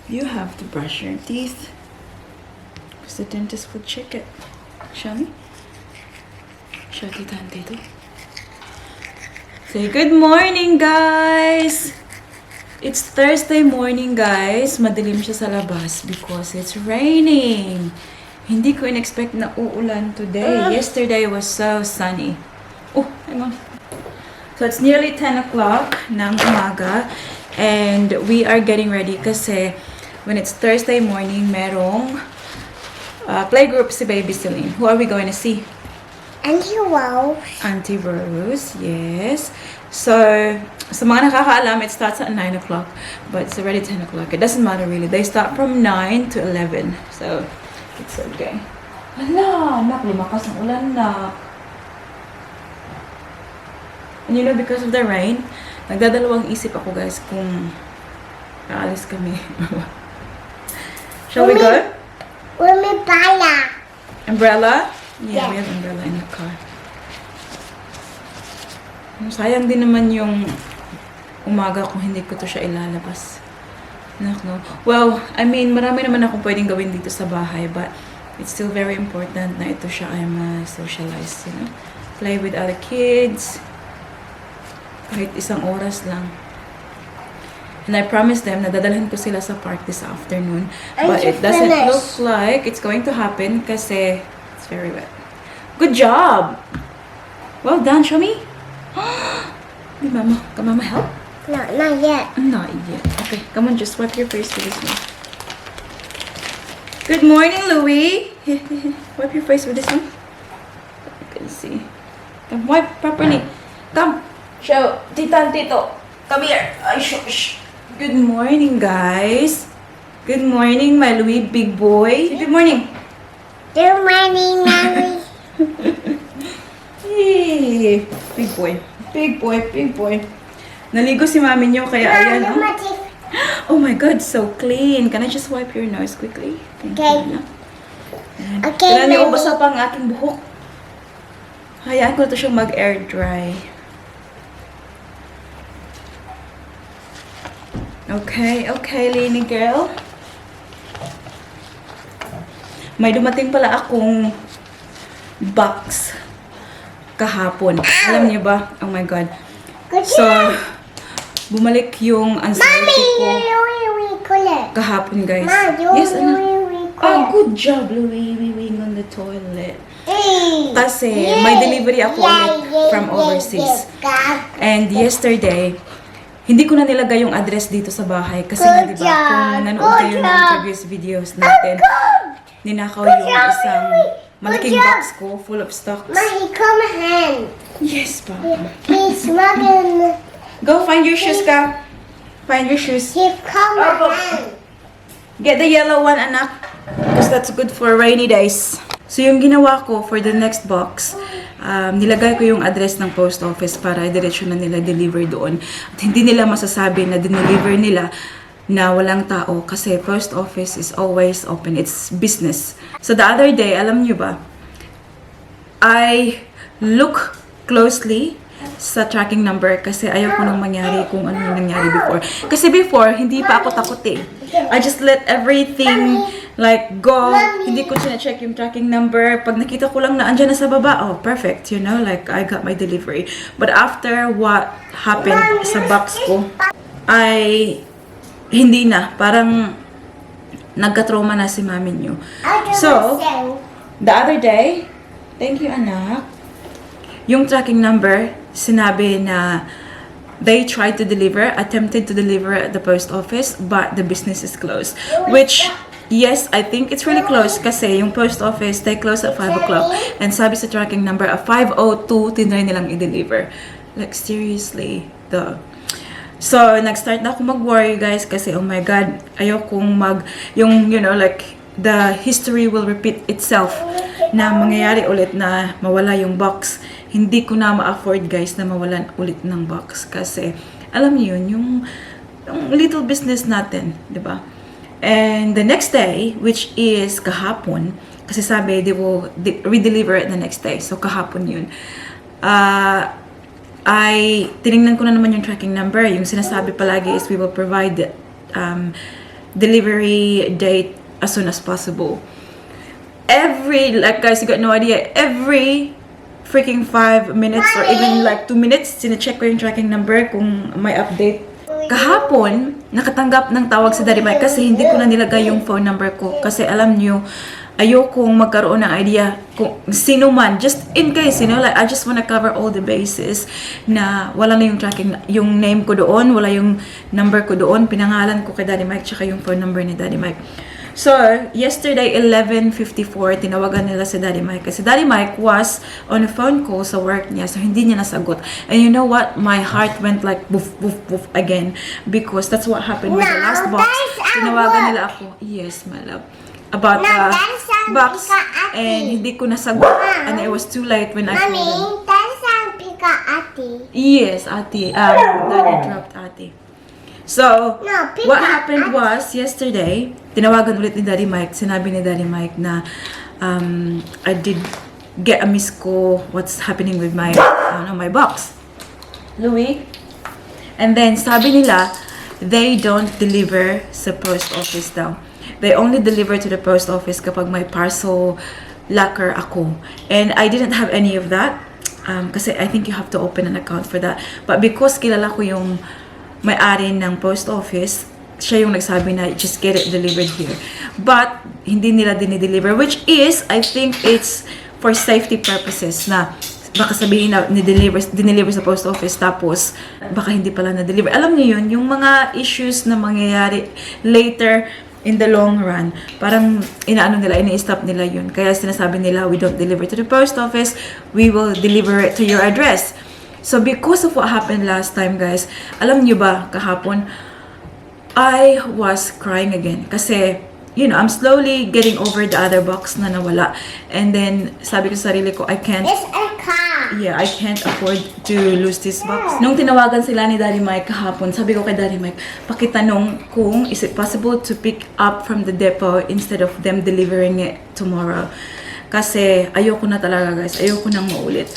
You have to brush your teeth. Because the dentist will check it. Show me. Show tita and tito. Say good morning, guys! It's Thursday morning, guys. Madilim siya sa labas because it's raining. Hindi ko in-expect na uulan today. Yesterday was so sunny. Oh, hang on. So it's nearly 10 o'clock ng umaga. And we are getting ready kasi when it's Thursday morning, merong playgroup si Baby Celine. Who are we going to see? Auntie Rose. Auntie Rose, yes. So, sa mga nakakaalam, it starts at 9 o'clock. But it's already 10 o'clock. It doesn't matter really. They start from 9 to 11. So, it's okay. Hala, anak, lumakas ng ulan na. And you know, because of the rain, nagdadalawang isip ako, guys, kung aalis kami. Shall we go? Umbrella. Umbrella? Yeah, Yeah. we have umbrella in the car. Sayang din naman yung umaga kung hindi ko to siya ilalabas. No. Well, I mean, marami naman akong pwedeng gawin dito sa bahay, but it's still very important na ito siya ay ma-socialize, you know? Play with other kids. Kahit isang oras lang. And I promised them na dadalhin ko sila sa park this afternoon. But it doesn't look like it's going to happen kasi it's very wet. Good job! Well done, show me. Hey, Mama. Can Mama help? No, not yet. Not yet. Okay, come on, just wipe your face with this one. Good morning, Louie. Wipe your face with this one. You can see. Come, wipe properly. Come. Show. Tita and Tito. Come here. Ay, shush. Good morning, guys. Good morning, my Louie, big boy. Good morning. Good morning, Mommy. Hey, big boy. Big boy, big boy. Naligo si mami niyo, kaya ayan, oh. Oh my God, so clean. Can I just wipe your nose quickly? Thank Okay. you. Ayan. Okay, Tignan niyo, Mommy. basa pa ang aking buhok. Hayaan ko ito siyang mag-air dry. Okay, Lini girl. May dumating pala akong box kahapon. Alam niyo ba? Oh my God. Good So, job. bumalik yung Mommy, anxiety ko you collect. kahapon, guys. Ma, you Yes, anak. Ah, collect. good job, Louie. Weeing on the toilet. Hey. Kasi, Yay. may delivery ako ulit Yay, from yay, overseas. yay. And yesterday, hindi ko na nilagay yung address dito sa bahay. Kasi nga, Good diba, kung job. nanood Good kayo ng job. previous videos natin, ninakaw yung job, isang Louie. malaking Good job. box ko full of stocks. Mommy, come hand. Yes, Papa. He's smoking. Go find your shoes, ka. Find your shoes. He's come Oh, hand. Get the yellow one, anak. Because that's good for rainy days. So, yung ginawa ko for the next box, nilagay ko yung address ng post office para diretso na nila deliver doon. At hindi nila masasabi na dineliver nila na walang tao kasi post office is always open. It's business. So, the other day, alam nyo ba, I look closely sa tracking number kasi ayaw ko nang mangyari kung ano yung nangyari before. Kasi before, hindi pa ako takot eh. I just let everything like go. Hindi ko sina-check yung tracking number. Pag nakita ko lang na andyan na sa baba, oh, perfect. You know, like I got my delivery. But after what happened sa box ko, hindi na. Parang nagka-trauma na si mami niyo. So, the other day, thank you, anak. Yung tracking number, sinabi na they tried to deliver, attempted to deliver at the post office, but the business is closed. Which, yes, I think it's really close kasi yung post office, they close at 5 o'clock. And sabi sa tracking number, at 5:02, tinry nilang i-deliver. Like, seriously, So, nag-start na ako mag-worry, guys, kasi, oh my God, ayokong you know, like, the history will repeat itself na mangyayari ulit na mawala yung box. Hindi ko na ma-afford, guys, na mawalan ulit ng box. Kasi, alam niyo yun, yung little business natin, di ba? And the next day, which is kahapon, kasi sabi, they will redeliver it the next day. So, kahapon yun. Tinignan ko na naman yung tracking number. Yung sinasabi palagi is we will provide delivery date as soon as possible. Like guys, you got no idea, every freaking 5 minutes or even like 2 minutes, sine-check ko yung tracking number kung may update. Kahapon, nakatanggap ng tawag si Daddy Mike kasi hindi ko na nilagay yung phone number ko. Kasi alam nyo, ayokong magkaroon ng idea kung sino man. Just in case, like I just wanna cover all the bases na wala na yung tracking, yung name ko doon, wala yung number ko doon, pinangalan ko kay Daddy Mike, tsaka yung phone number ni Daddy Mike. So, yesterday, 11:54, tinawagan nila si Daddy Mike. Kasi Daddy Mike was on a phone call sa work niya. So, hindi niya nasagot. And you know what? My heart went like boof, boof, boof again. Because that's what happened with the last box. Tinawagan nila ako. Yes, my love. About the box. And hindi ko nasagot. And it was too late when I called him. that's ang pika ate. Yes, ate. Daddy dropped ate. So, what happened was, yesterday, tinawagan ulit ni Daddy Mike. Sinabi ni Daddy Mike na I did get a miss call what's happening with my my box. Louis? And then, sabi nila, they don't deliver sa post office daw. They only deliver to the post office kapag may parcel locker ako. And I didn't have any of that. Kasi I think you have to open an account for that. But because kilala ko yung may-ari ng post office, siya yung nagsabi na just get it delivered here. But hindi nila dinideliver, which is, I think it's for safety purposes na baka sabihin na dineliver sa post office tapos baka hindi pala na-deliver. Alam niyo yun, yung mga issues na mangyayari later in the long run, parang ini-stop nila yun. Kaya sinasabi nila, we don't deliver to the post office, we will deliver it to your address. So, because of what happened last time, guys, alam niyo ba, kahapon, I was crying again. Kasi, I'm slowly getting over the other box na nawala. And then, sabi ko sa sarili ko, I can't afford to lose this box. Nung tinawagan sila ni Daddy Mike kahapon, sabi ko kay Daddy Mike, pakitanong kung is it possible to pick up from the depot instead of them delivering it tomorrow. Kasi, ayoko na talaga, guys. Ayoko nang maulit.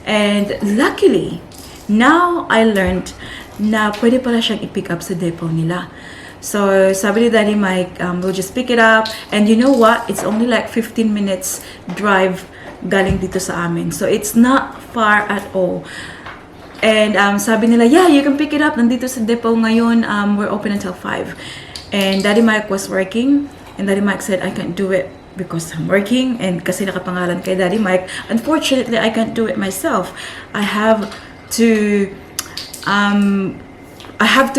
And luckily, now I learned na pwede pala siyang i-pick up sa depot nila. So, sabi ni Daddy Mike, we'll just pick it up. And you know what? It's only like 15 minutes drive galing dito sa amin. So, it's not far at all. And sabi nila, yeah, you can pick it up. Nandito sa depot ngayon. We're open until 5. And Daddy Mike was working. And Daddy Mike said, I can't do it because I'm working and kasi nakapangalan kay Daddy Mike. Unfortunately, I can't do it myself. I have to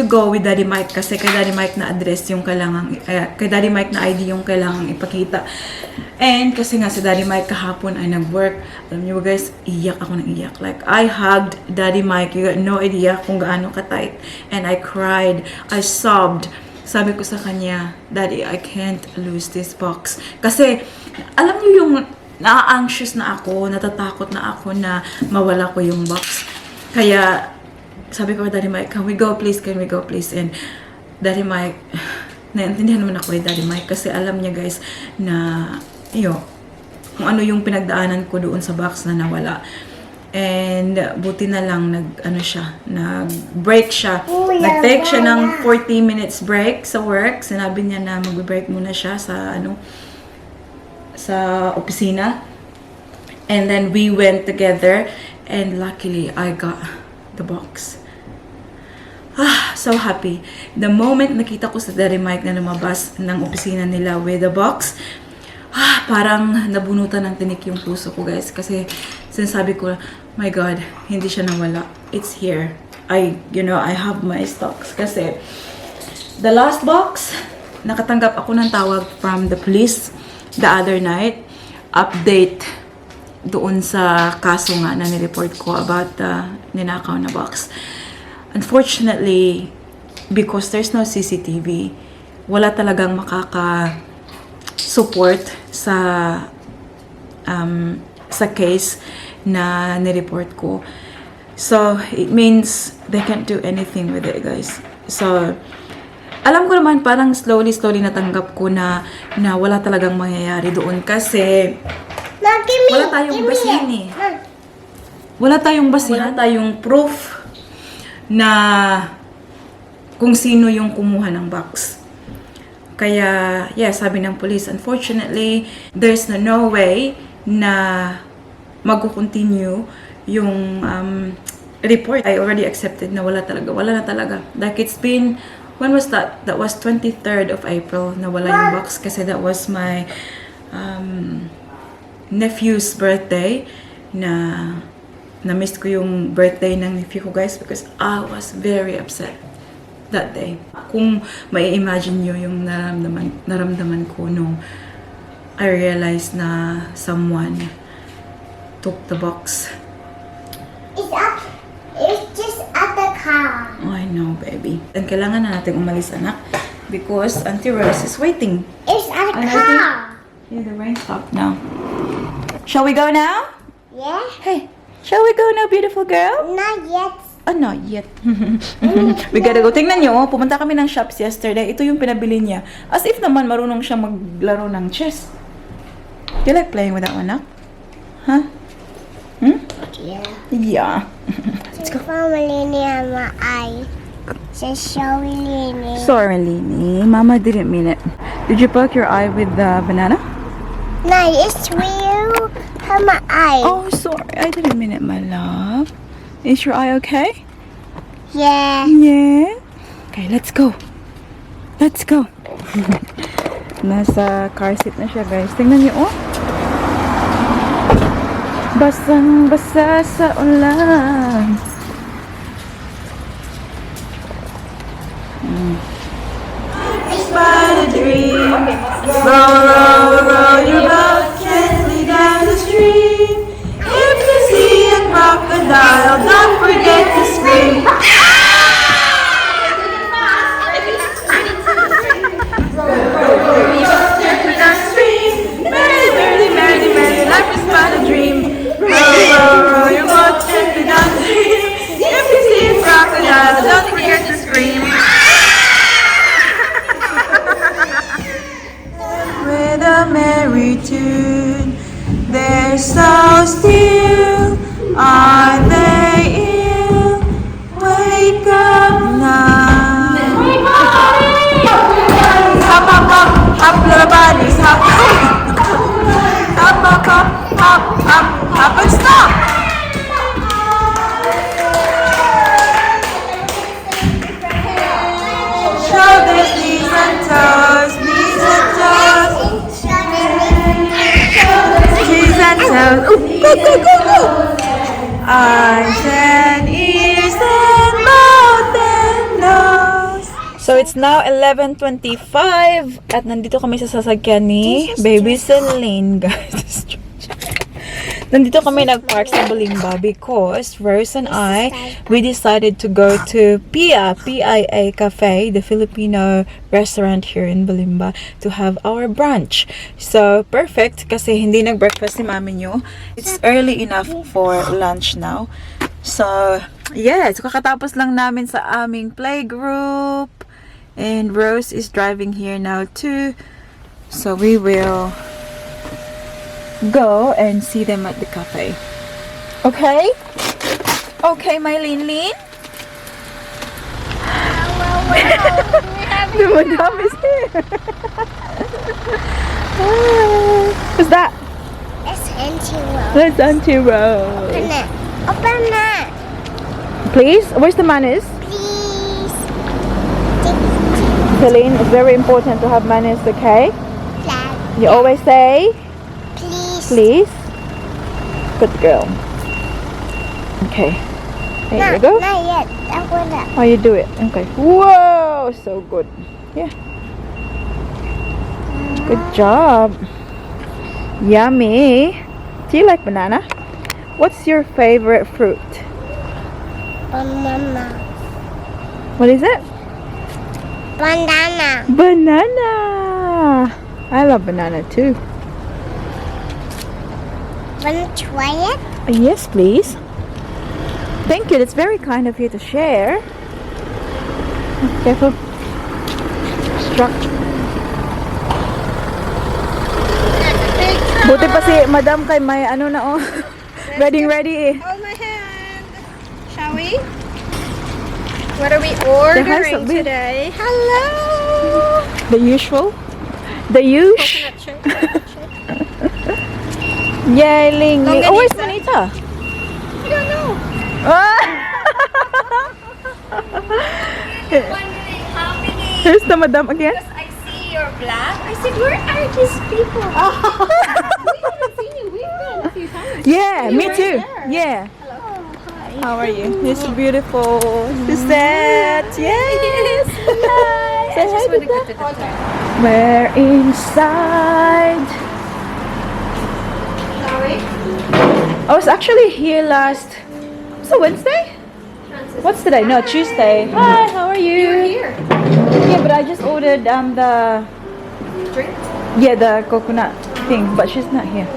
go with Daddy Mike kasi kay Daddy Mike na address yung kailangan, kay Daddy Mike na ID yung kailangan ipakita. And kasi nga si Daddy Mike kahapon ay nag-work. Alam niyo guys, iyak ako ng iyak. Like, I hugged Daddy Mike. You got no idea kung gaano ka-tight. And I cried. I sobbed. Sabi ko sa kanya, Daddy, I can't lose this box. Kasi, alam niyo yung na-anxious na ako, natatakot na ako na mawala ko yung box. Kaya, sabi ko kay Daddy Mike, can we go please? Can we go please? And Daddy Mike, naintindihan naman ako kay Daddy Mike kasi alam niya guys na, kung ano yung pinagdaanan ko doon sa box na nawala. And buti na lang nag-break siya. Nag-take siya ng 40 minutes break sa work. Sinabi niya na mag-break muna siya sa opisina. And then we went together and luckily I got the box. So happy. The moment nakita ko sa Daddy Mike na lumabas ng opisina nila with the box, parang nabunutan ng tinik yung puso ko guys kasi sinasabi ko, my God, hindi siya nawala. It's here. I have my stocks. Kasi, the last box, nakatanggap ako ng tawag from the police the other night. Update doon sa kaso nga na nireport ko about ninakaw na box. Unfortunately, because there's no CCTV, wala talagang makaka-support sa case na nireport ko. So, it means they can't do anything with it, guys. So, alam ko naman parang slowly natanggap ko na wala talagang mangyayari doon kasi wala tayong basihan eh. Wala tayong basihan, wala tayong proof na kung sino yung kumuha ng box. Kaya, yeah, sabi ng police, unfortunately, there's no way na mag-continue yung report. I already accepted na wala na talaga. Like, it's been, when was that? That was 23rd of April na wala yung box kasi that was my nephew's birthday na miss ko yung birthday ng nephew ko, guys, because I was very upset that day. Kung may imagine nyo yung naramdaman ko nung I realized na someone took the box. It's just at the car. Oh, I know, baby. And kailangan na natin umalis, anak, because Auntie Rose is waiting. It's at the And I car. Yeah, the rain stopped now. Shall we go now? Yeah? Hey, shall we go now, beautiful girl? Not yet. Oh, not yet. We gotta go. Tingnan nyo, pumunta kami ng shops yesterday. Ito yung pinabili niya. As if naman marunong siya maglaro ng chess. Do you like playing with that one, now? Huh? Hmm? Yeah. Yeah. Let's go. Lini on my eye. Says sorry, Lini. Sorry, Lini. Mama didn't mean it. Did you poke your eye with the banana? No, it's real. On my eye. Oh, sorry. I didn't mean it, my love. Is your eye okay? Yeah. Yeah. Okay, let's go. Let's go. Nasa car seat na siya, guys. Tingnan niyo, oh. Basang-basa sa ulan. By the dream, row, row, row your boat gently down the stream. If you see a crocodile, don't forget to scream. Merrily, merrily, merrily, merrily, life is but a dream. Row, row, row your boat gently down the stream. If you see a crocodile, don't forget to scream. With a merry tune, they're so still. Are they ill? Wake up now. Hop, hop, hop, hop, little bunnies, hop, hop. Hop, hop, hop, hop, hop, hop, and stop. Shoulders, knees and toes, knees and toes. Knees and toes. Ooh, go, go, go, go. Eyes and ears and mouth and nose. So it's now 11:25 at nandito kami sa sasakyan ni Baby Celine, guys. Nandito kami nag-park sa Bulimba because Rose and I, we decided to go to PIA Cafe, the Filipino restaurant here in Bulimba, to have our brunch. So, perfect kasi hindi nag-breakfast si mami nyo. It's early enough for lunch now. So, yes, kakatapos lang namin sa aming playgroup. And Rose is driving here now too. So, we will go and see them at the cafe. Okay? Okay, my Lin Lin? The madam is here. What's that? It's anti-roll. That's Auntie Rose. Open it. Open it. Please? Where's the manners? Please. Celine, it's very important to have manners, okay? Flag. You always say, Please. please. Good girl. Okay. There you go. Not yet. I want it. Oh, you do it. Okay. Whoa, so good. Yeah. Good job. Yummy. Do you like banana? What's your favorite fruit? Banana. What is it? Banana. Banana. I love banana too. Want to try it? Yes, please. Thank you. That's very kind of you to share. Careful. Structure. Buti pa si Madam kay may ano na oh. Ready eh. Hold my hand. Shall we? What are we ordering something. today? Hello! The usual. The usual. Yay, Ling Ling. Oh, where's Manita? I don't know. Wondering how many. Here's the madam again. Because I see you're black. I said, where are these people? We haven't seen you. We've been a few times. Yeah, me were too. there. Yeah. Oh, hi. How are you? It's beautiful. Suzette. Yes. Hi. Say I just hi want to to go them. to the car. We're inside. Sorry. I was actually here last. So Wednesday? What's today? No, Tuesday. Hi, how are you? You're here. Yeah, but I just ordered the Drink? the coconut thing, but she's not here.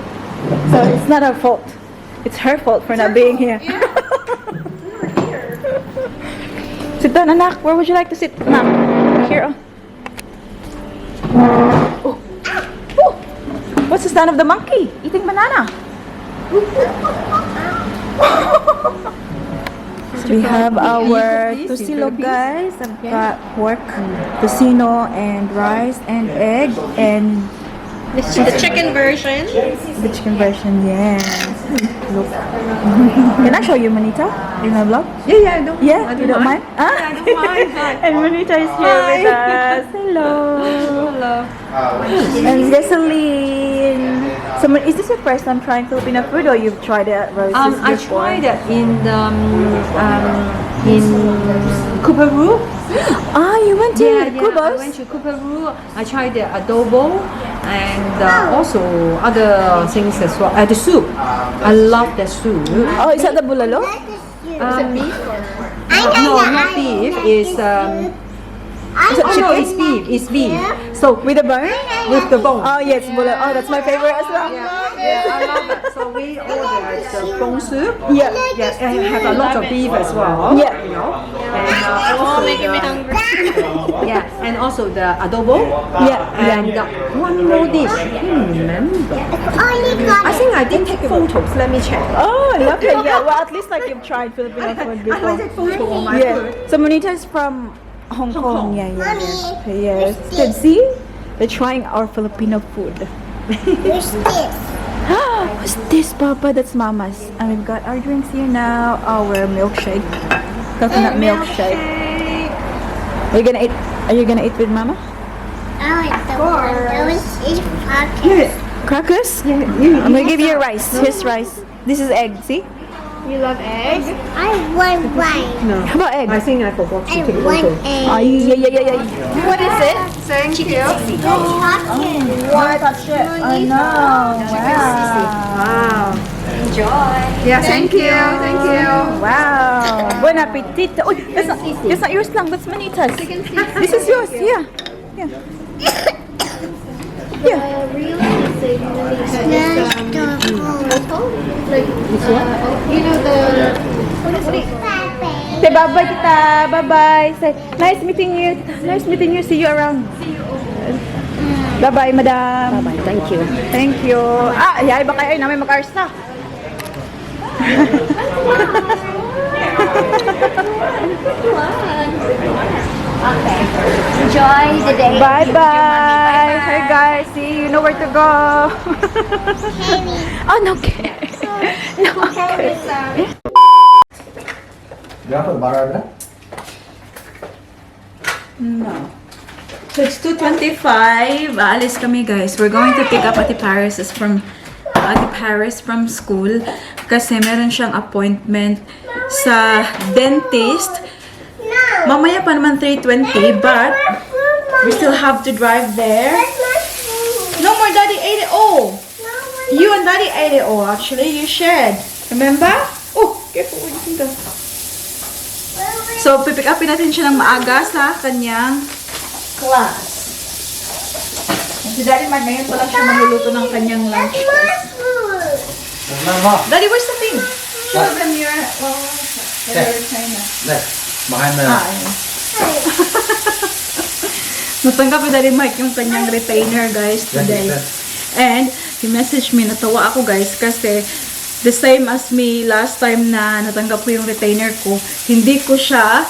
So it's not her fault. It's her fault for not being here. Yeah. We were here. Sit down, anak. Where would you like to sit, anak? Here. Oh. Oh. What's the sound of the monkey eating banana? So we have our tusilog, guys. I've got pork, tocino, and rice, and egg, and The chicken version. the chicken version. Yes. Look. Can I show you Manita in my vlog? Yeah, I don't. Yeah, you don't mind? Ah? I don't mind. And Manita is here with us. Hello. Hello. And Gasoline. So, is this your first time trying Filipino food, or you've tried it before? I tried it in Kuparu. Ah, you went to I Cubos? went to Kuparu. I tried the adobo and also other things as well. The soup. I love the soup. Oh, is that the bulalo? No, not beef. It's no, it's beef. It's beef. So, with the bone? With the bone. Oh, yes, bulalo. Oh, that's my favorite as well. Yeah, I love it. So we ordered the bone soup. Yeah. Yeah, and have a lot of beef as well. Yeah. You know. And also Making me hungry. yeah, and also the adobo. Yeah. And one more dish. I can't remember. I think I did take photos. Let me check. Oh, lovely. Yeah, well, at least like you've tried Filipino food I before. take photo on my Yeah. food. So, Manita is from Hong Kong. Kong. Yeah, yes. Good. See? They're trying our Filipino food. Where's this? What's this, Papa? That's Mama's. And we've got our drinks here now. Our milkshake. Coconut milkshake. Are you gonna eat? Are you gonna eat with Mama? I like the one. Those is pockets. Crackers? I'm gonna give you rice. Here's rice. This is egg. See? You love eggs? I want one. No. How about egg? I think I forgot to I take want photo. Ah, egg. yeah. What is it? Thank you. What? I know. Wow. Wow. Enjoy. Yeah, thank you. Thank you. Wow. Bon appetit. Oh, that's not yours lang. That's Manita's. This is yours. Yeah. Say bye-bye, tita. Bye-bye. Say, nice meeting you. Nice meeting you. See you around. Bye-bye, madam. Bye-bye. Thank you. Thank you. Ah, yay ba kayo? Namin mag-ars na. Enjoy the day. Bye-bye. Hey, guys. See you. Know where to go. Oh, no care. No care. You want to put butter on that? No. So it's 2:25. Aalis kami, guys. We're going to pick up Ate Paris from school kasi meron siyang appointment sa dentist. Mamaya pa naman 3:20, but we still have to drive there. No more, Daddy ate it all. You and Daddy ate it all, actually. You shared. Remember? Oh, careful with your finger. So, pipick upin natin siya ng maaga sa kanyang class. And si Daddy Mark, ngayon pa lang siya magluluto ng kanyang lunch class. Daddy, where's the thing? Show them your, China. There. Behind the... Ayun. Natanggap ni Daddy Mike yung kanyang retainer, guys, today. And, he messaged me, natawa ako, guys, kasi the same as me last time na natanggap ko yung retainer ko, hindi ko siya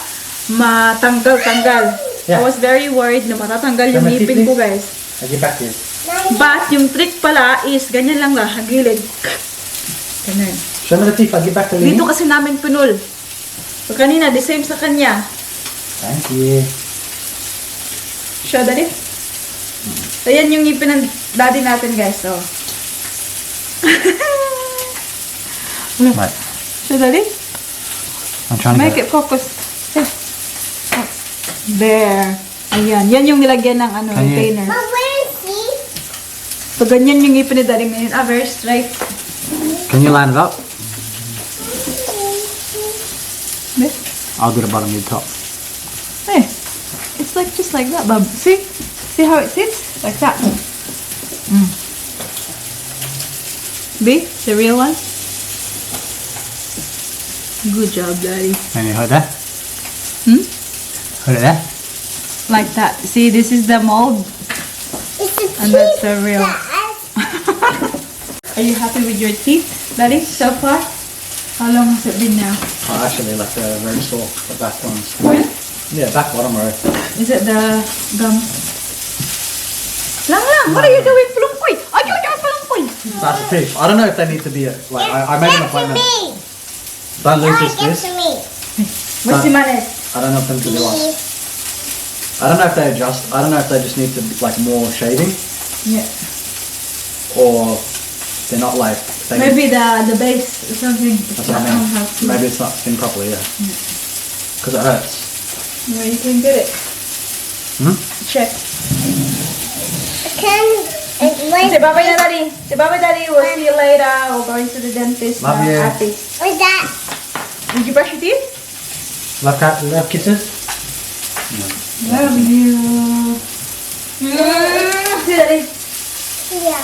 matanggal-tanggal. I was very worried na matatanggal yung Can I ngipin keep ko, this? guys. I'll get back to you. But, yung trick pala is, ganyan lang lang, hagilid. Ganyan. Show me the teeth. I'll get back to you. Dito kasi namin pinul. So, kanina, the same sa kanya. Thank you. Show, daddy. So, yan yung ngipin ng daddy natin, guys. So. Right. Show, daddy. I'm trying to Make it focus. Hey. Oh. There. Ayan. Yan yung nilagyan ng ano, Can you- retainer. But where is he? So, ganyan yung ngipin ni daddy ngayon. Ah, very straight. Can you line it up? This. I'll do the bottom, you top. Hey. It's like just like that, bub. See? See how it sits? Like that. B, the real one. Good job, daddy. Can you hold that? Hmm? Hold it there. Like that. See, this is the mold, It's the and that's teeth the real. Are you happy with your teeth, daddy, so far? How long has it been now? Oh, actually, like very sore. The back ones. Really? Yeah, back bottom row. Is it the gum? Lang lang, what are you doing, Plumpoy? Are you doing Plumpoy? That's the teeth. I don't know if they need to be like. I made an Give to appointment. me. Don't lose Oh, this give disc. to me. What's the matter? I don't know if them to do us. I don't know if they adjust. I don't know if they just need to be, like more shading, Yeah. or they're not like. They, Maybe the base or something. That's what I mean. Maybe it's not spin properly. Yeah. Because it hurts. Where you can get it. Hmm? Check. Can Say bye-bye na, daddy. Say bye-bye, daddy. We'll see you later. We're going to the dentist. Love you. Happy. what's that? Did you brush your teeth? Love kisses. Love you. See, daddy. Yeah.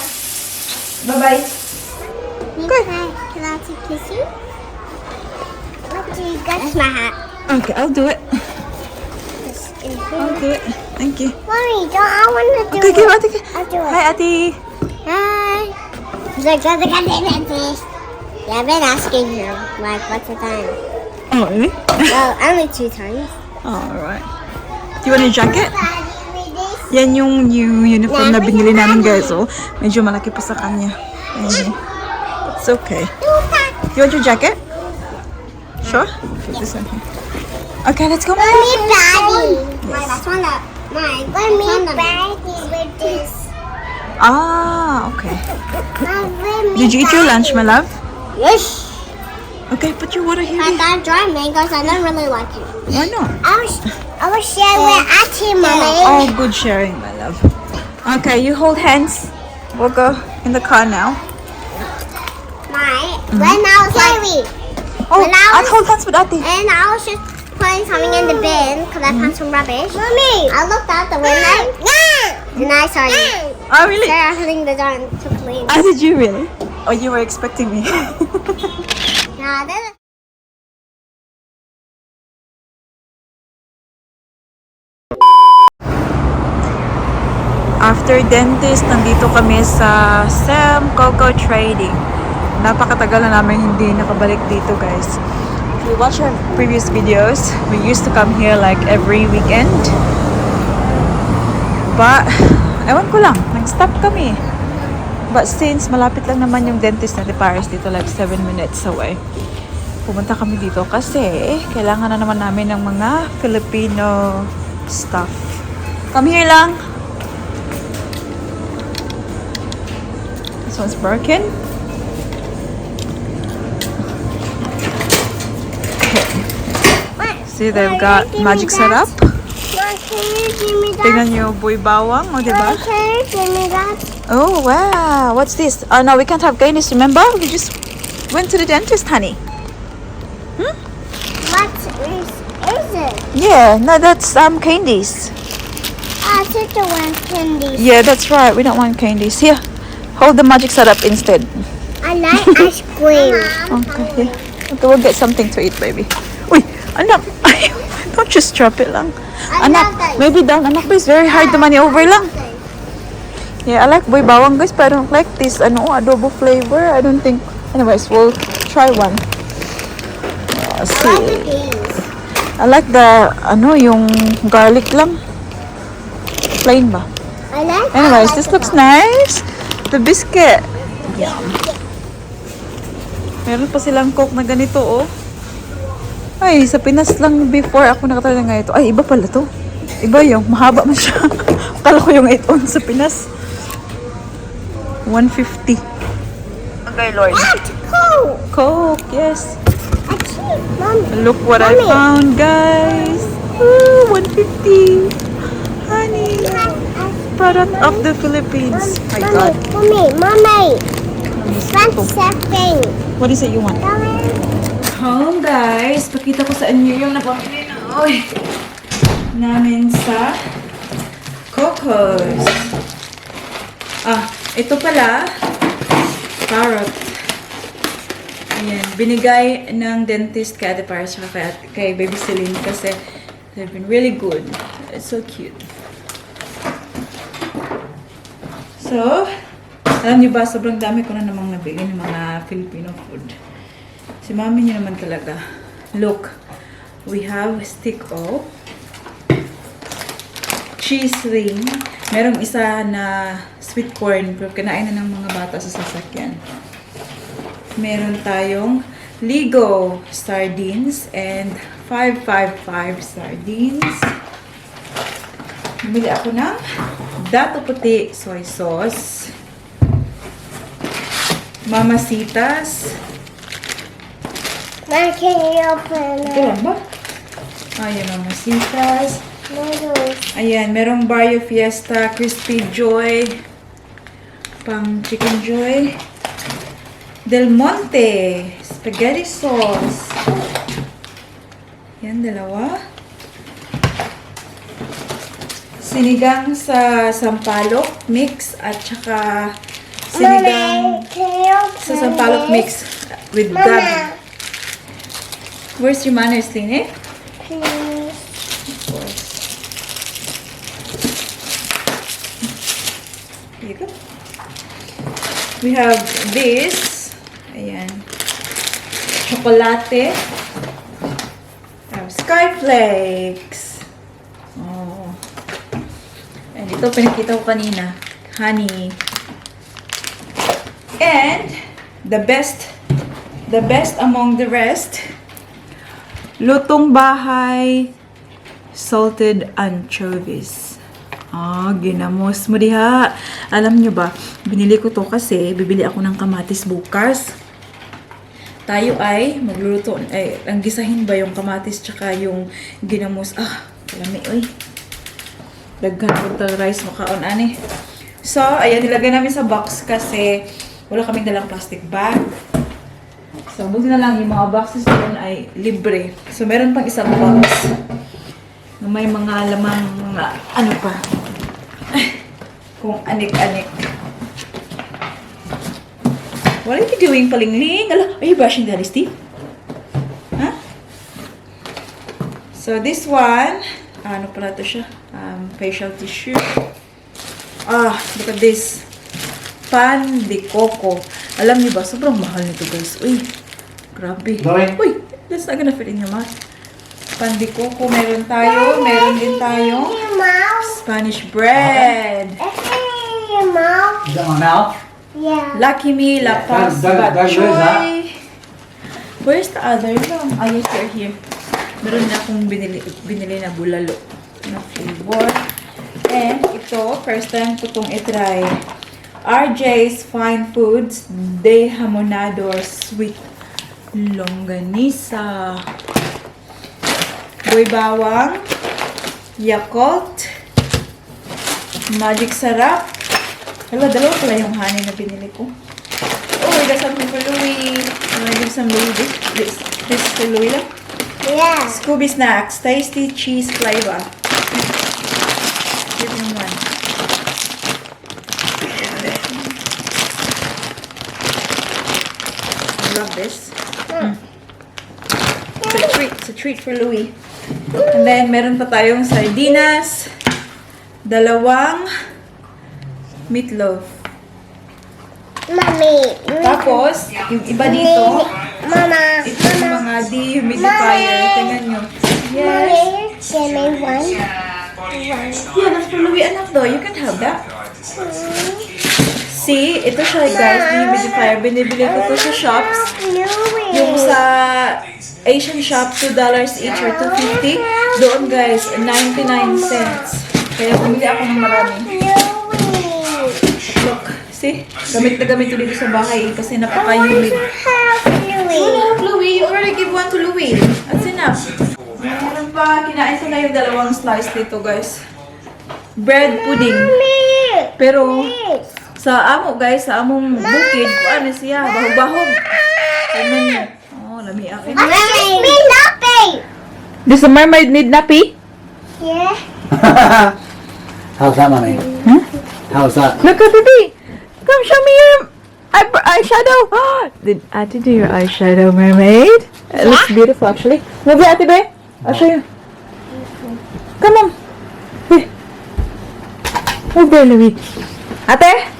Bye-bye. Can I kiss you? What do you got? That's my hat. Okay, I'll do it. I'll do it. Thank you. Mommy, don't I want to do Okay, it? give Ate. I'll do it. Hi, Ate. Hi. He's like, "Gotta get the dentist." Yeah, I've been asking him, like, what's the time? Oh, really? Well, only 2 times. Alright. Do you want a jacket? Daddy, this. Yan yung new uniform na binili namin, guys. Oh, medyo malaki pa sa kanya. Ayan. It's okay. You want your jacket? Sure? Put this on here. Okay, let's go. Mommy, Daddy. That's one that mine. Mommy, Daddy with this. Ah, okay. Did you eat your lunch, my love? Yes. Okay, put your water here. I got dry mangoes. I don't really like it. Why not? I was sharing with Auntie, Mommy. Oh, good sharing, my love. Okay, you hold hands. We'll go in the car now. When I was like, Oh, When I I'll was- hold hands with Ate. and I was just putting something in the bin because I found some rubbish. Mommy, I looked out the window and I saw you. Oh, really? They're opening the door to clean. Ah, did you really? Oh, you were expecting me. Nah, then. After dentist, nandito kami sa Sam Coco Trading. Napakatagal na namin hindi nakabalik dito, guys. If you watch our previous videos, we used to come here like every weekend. But, ewan ko lang, nag-stop kami. But since malapit lang naman yung dentist na Paris dito, like 7 minutes away, pumunta kami dito kasi kailangan na naman namin ng mga Filipino stuff. Come here lang. This one's broken. See, they've got magic setup. Mom, can you give me that? Tingnan nyo, buy bawang, o diba? Mom, can you give me that? Oh, wow. What's this? Oh, no, we can't have candies, remember? We just went to the dentist, honey. What is it? Yeah, no, that's candies. I took the one candy. Yeah, that's right. We don't want candies. Here, hold the magic setup instead. I like ice cream. Okay, here. Okay, we'll get something to eat, baby. Uy, anak. Don't just drop it lang. I Anak, love that. maybe down. Anak, it's very hard to maneuver lang. Yeah, I like boy bawang, guys, but I don't like this adobo flavor. I don't think. Anyways, we'll try one. I like See. these. I like the yung garlic lang. Plain ba? I like. Anyways, this looks nice. The biscuit. Yum. Meron pa silang Coke na ganito, oh. Ay, sa Pinas lang before ako nakatry na nga ito. Ay, iba pala to. Iba yung, mahaba man siya. Akala ko yung 8 ounce sa Pinas. 150. Okay, Lord. Coke. Coke, yes. Actually, Mom. Look what I found, guys. Ooh, 150. Honey. Product of the Philippines. My God. Mommy. That's something. What is it you want? Home, guys. Pakita ko sa inyo yung napamili na namin sa Cocos. Ito pala, carrot. Ayan, binigay ng dentist kay Ate Paris at kay Baby Celine kasi they've been really good. It's so cute. So, alam niyo ba, sobrang dami ko na namang nabili ng mga Filipino food. Si mami niyo naman talaga. Look, we have stick o, cheese ring, merong isa na sweet corn, pero kinain na ng mga bata sa sasakyan. Meron tayong Ligo sardines and 555 sardines. Bumili ako ng Dato Puti soy sauce, Mamasitas. Mom, can you open Ito lang ba? Ayan, Mamasitas. noodles? Ayan, merong Barrio Fiesta, Crispy Joy, pang Chicken Joy, Del Monte, spaghetti sauce. Yan, dalawa. Sinigang sa sampalok mix at saka sinigang Mommy, can you open sa sampalok mix with Mama, gabi. Where's your manners, Line? please. Of course. Here you go. We have this. Ayan. Chocolate. We have Skyflakes. Oh. And ito, pinakita ko kanina. Honey. And the best among the rest, lutong bahay, salted anchovies. Ginamos mo diha. Alam nyo ba, binili ko to kasi bibili ako ng kamatis bukas. Tayo ay magluluto. Ang gisahin ba yung kamatis tsaka yung ginamos? Kalami, oy. Daghan ko tal rice makaon ani. So, ayan, nilagay namin sa box kasi wala kaming dalang plastic bag. So, buti na lang yung mga boxes doon ay libre. So, meron pang isang box na may mga lamang mga ano pa. Kung anik-anik. What are you doing, Palingling? Are you brushing Daddy's teeth? Huh? So, this one, ano pala ito siya? Facial tissue. Look at this. Pan de coco. Alam niyo ba, sobrang mahal nito, guys. Uy, grabe. Uy, that's not gonna fit in your mouth. Pan de coco, meron tayo. Meron din tayong Your mouth? Spanish bread. It's in your mouth? Is that my mouth? Yeah. Lucky Me, La Paz, That- that- Batchoy. Where's the other? No, yes, they're here. Meron na akong binili na bulalo na flavor. And ito, first time ko itong itry. RJ's Fine Foods de Hamonador Sweet Longanisa. Boy Bawang, Yakult, Magic Sarap. Dalawa pala yung honey na binili ko. Oh, we got something for Louie. Wanna give some Louie this for Louie lang? Yeah. Scooby Snacks, tasty cheese flavor. Give him one. I love this. It's a treat for Louie. And then, meron pa tayong sardinas, dalawang meatloaf. Mommy. Tapos, yung iba dito, Mama. ito yung mga dehumidifier. Tingnan nyo. Yes. Mommy, can I one? one. Yeah, that's for Louie anak though. You can have that. See, ito siya guys, dehumidifier. Binibili ko to sa shops. Yung sa Asian shop, $2 each or $2.50. Doon guys, 99 cents. Kaya bumili ako ng marami. Look, see? Gamit na gamit ko dito sa bahay kasi napaka-humid. Wala, Louie. You already give one to Louie. That's enough. Meron pa, kinain ko na yung dalawang slice dito guys. Bread pudding. Pero, sa amo guys, sa among bukid, ano siya, bahog-bahog. Tignan niyo. Oh, lami ako. Does the mermaid need nappy? Yeah. How's that, Mummy? Huh? How's that? Look at baby. Come show me your eyeshadow. Did Ate do your eyeshadow, mermaid? It looks beautiful actually. Maybe Ate Be? I'll show you. Come on. Hey. Move there, Louie. Ate?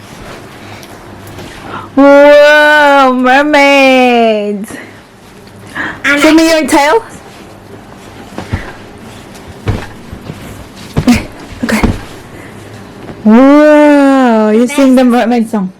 Wow, mermaids. Show me your tail. Okay. Wow, you sing the mermaid song.